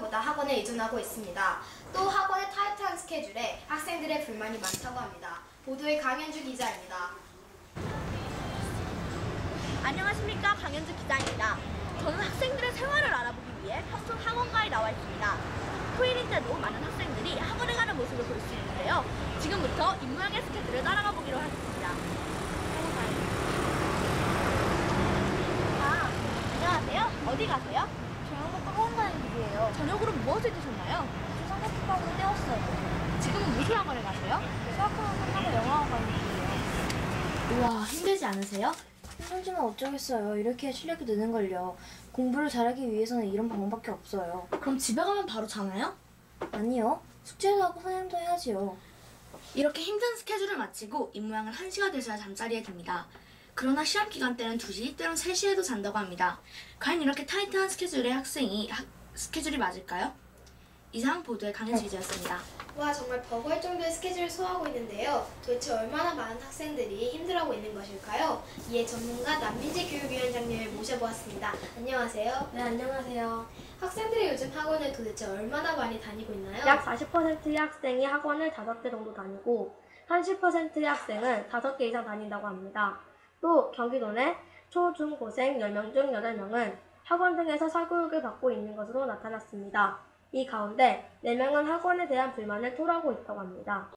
생각보다 학원에 의존하고 있습니다. 또 학원의 타이트한 스케줄에 학생들의 불만이 많다고 합니다. 보도의 강현주 기자입니다. 안녕하십니까, 강현주 기자입니다. 저는 학생들의 생활을 알아보기 위해 평촌 학원가에 나와 있습니다. 토요일인데도 많은 학생들이 학원에 가는 모습을 볼 수 있는데요. 지금부터 입모양의 스케줄을 따라가 보기로 하겠습니다. 안녕하세요. 어디 가세요? 저녁 먹고 학원 가는 길이에요. 저녁으로 무엇을 드셨나요? 삼각김밥으로 때웠어요. 지금은 무슨 학원에 가세요? 수학학원 끝나고 영어학원 가는 길이에요. 우와, 힘들지 않으세요? 힘들지만 어쩌겠어요. 이렇게 실력이 느는걸요. 공부를 잘하기 위해서는 이런 방법밖에 없어요. 그럼 집에 가면 바로 자나요? 아니요. 숙제도 하고 사냥도 해야지요. 이렇게 힘든 스케줄을 마치고 입모양은 1시가 돼서야 잠자리에 듭니다. 그러나 시험 기간 때는 2시, 때론 3시에도 잔다고 합니다. 과연 이렇게 타이트한 스케줄의 학생이 스케줄이 맞을까요? 이상 보도의 강현주 기자였습니다. 와, 정말 버거울 정도의 스케줄을 소화하고 있는데요. 도대체 얼마나 많은 학생들이 힘들어하고 있는 것일까요? 이에 전문가 남민지 교육위원장님을 모셔보았습니다. 안녕하세요. 네, 안녕하세요. 학생들이 요즘 학원을 도대체 얼마나 많이 다니고 있나요? 약 40%의 학생이 학원을 5대 정도 다니고 30%의 학생은 5개 이상 다닌다고 합니다. 또 경기도 내 초, 중, 고생 10명 중 8명은 학원 등에서 사교육을 받고 있는 것으로 나타났습니다. 이 가운데 4명은 학원에 대한 불만을 토로하고 있다고 합니다.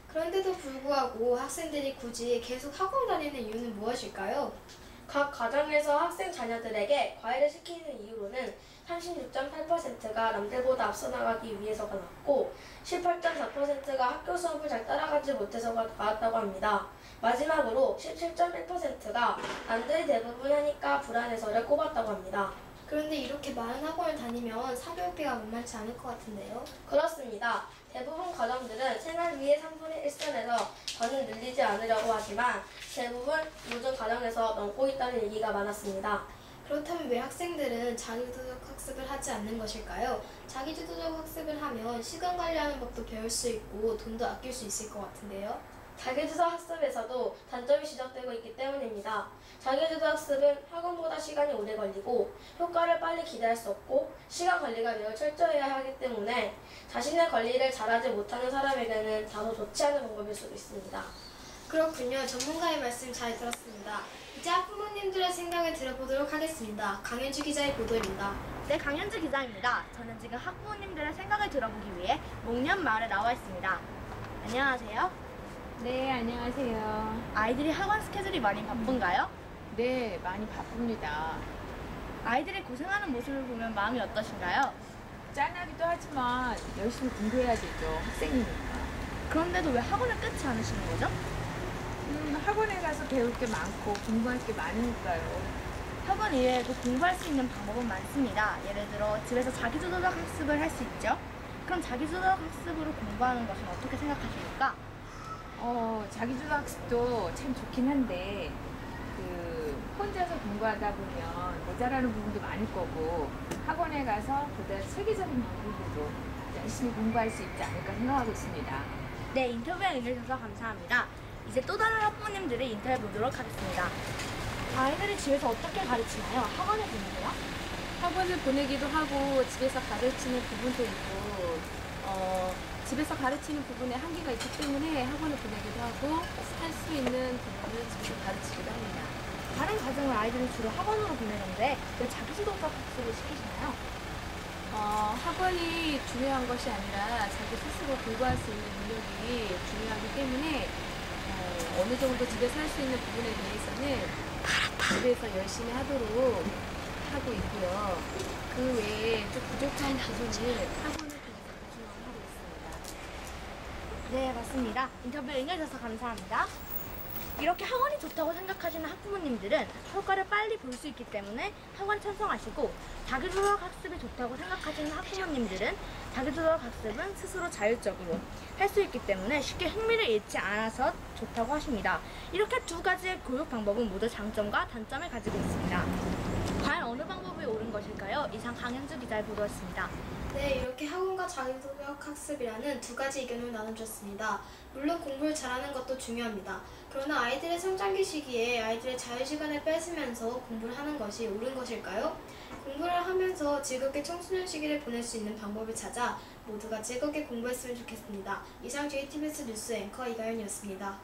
그런데도 불구하고 학생들이 굳이 계속 학원 다니는 이유는 무엇일까요? 각 가정에서 학생 자녀들에게 과외를 시키는 이유로는 36.8%가 남들보다 앞서 나가기 위해서가 나왔고 18.4%가 학교 수업을 잘 따라가지 못해서가 나왔다고 합니다. 마지막으로 17.1%가 남들이 대부분 하니까 불안해서를 꼽았다고 합니다. 그런데 이렇게 많은 학원을 다니면 사교육비가 만만치 않을 것 같은데요? 그렇습니다. 대부분 가정들은 생활비의 3분의 1선에서 더는 늘리지 않으려고 하지만 대부분 요즘 가정에서 넘고 있다는 얘기가 많았습니다. 그렇다면 왜 학생들은 자기주도적 학습을 하지 않는 것일까요? 자기주도적 학습을 하면 시간 관리하는 법도 배울 수 있고 돈도 아낄 수 있을 것 같은데요? 자기주도 학습에서도 단점이 지적되고 있기 때문입니다. 자기주도 학습은 학원보다 시간이 오래 걸리고 효과를 빨리 기대할 수 없고 시간 관리가 매우 철저해야 하기 때문에 자신의 관리를 잘하지 못하는 사람에게는 다소 좋지 않은 방법일 수도 있습니다. 그렇군요. 전문가의 말씀 잘 들었습니다. 이제 학부모님들의 생각을 들어보도록 하겠습니다. 강현주 기자의 보도입니다. 네, 강현주 기자입니다. 저는 지금 학부모님들의 생각을 들어보기 위해 목련마을에 나와 있습니다. 안녕하세요. 네, 안녕하세요. 아이들이 학원 스케줄이 많이 바쁜가요? 네, 많이 바쁩니다. 아이들이 고생하는 모습을 보면 마음이 어떠신가요? 짠하기도 하지만 열심히 공부해야 되죠. 학생이니까. 그런데도 왜 학원을 끊지 않으시는 거죠? 학원에 가서 배울 게 많고 공부할 게 많으니까요. 학원 이외에도 공부할 수 있는 방법은 많습니다. 예를 들어 집에서 자기주도적 학습을 할 수 있죠? 그럼 자기주도적 학습으로 공부하는 것은 어떻게 생각하십니까? 자기주도 학습도 참 좋긴 한데 혼자서 공부하다 보면 모자라는 부분도 많을 거고 학원에 가서 보다 체계적인 방법으로 열심히 공부할 수 있지 않을까 생각하고 있습니다. 네, 인터뷰에 응해주셔서 감사합니다. 이제 또 다른 학부모님들의 인터뷰 보도록 하겠습니다. 아이들이 집에서 어떻게 가르치나요? 학원에 보내세요? 학원을 보내기도 하고 집에서 가르치는 부분도 있고 집에서 가르치는 부분에 한계가 있기 때문에 학원을 보내기도 하고 할 수 있는 부분을 집에서 가르치기도 합니다. 다른 가정의 아이들은 주로 학원으로 보내는데 왜 자기주도적 학습을 시키시나요? 학원이 중요한 것이 아니라 자기 스스로 공부할 수 있는 능력이 중요하기 때문에 어느 정도 집에서 할 수 있는 부분에 대해서는 집에서 열심히 하도록 하고 있고요. 그 외에 좀 부족한 부분을 학원을 통해서 보충하고 있습니다. 네, 맞습니다. 인터뷰에 응해주셔서 감사합니다. 이렇게 학원이 좋다고 생각하시는 학부모님들은 효과를 빨리 볼 수 있기 때문에 학원 찬성하시고 자기주도적 학습이 좋다고 생각하시는 학부모님들은 자기주도적 학습은 스스로 자율적으로 할 수 있기 때문에 쉽게 흥미를 잃지 않아서 좋다고 하십니다. 이렇게 두 가지의 교육 방법은 모두 장점과 단점을 가지고 있습니다. 과연 어느 방법이 옳은 것일까요? 이상 강현주 기자의 보도였습니다. 네, 이렇게 학원과 자기도덕 학습이라는 두 가지 의견을 나눠줬습니다. 물론 공부를 잘하는 것도 중요합니다. 그러나 아이들의 성장기 시기에 아이들의 자유시간을 뺏으면서 공부를 하는 것이 옳은 것일까요? 공부를 하면서 즐겁게 청소년 시기를 보낼 수 있는 방법을 찾아 모두가 즐겁게 공부했으면 좋겠습니다. 이상 JTBS 뉴스 앵커 이가연이었습니다.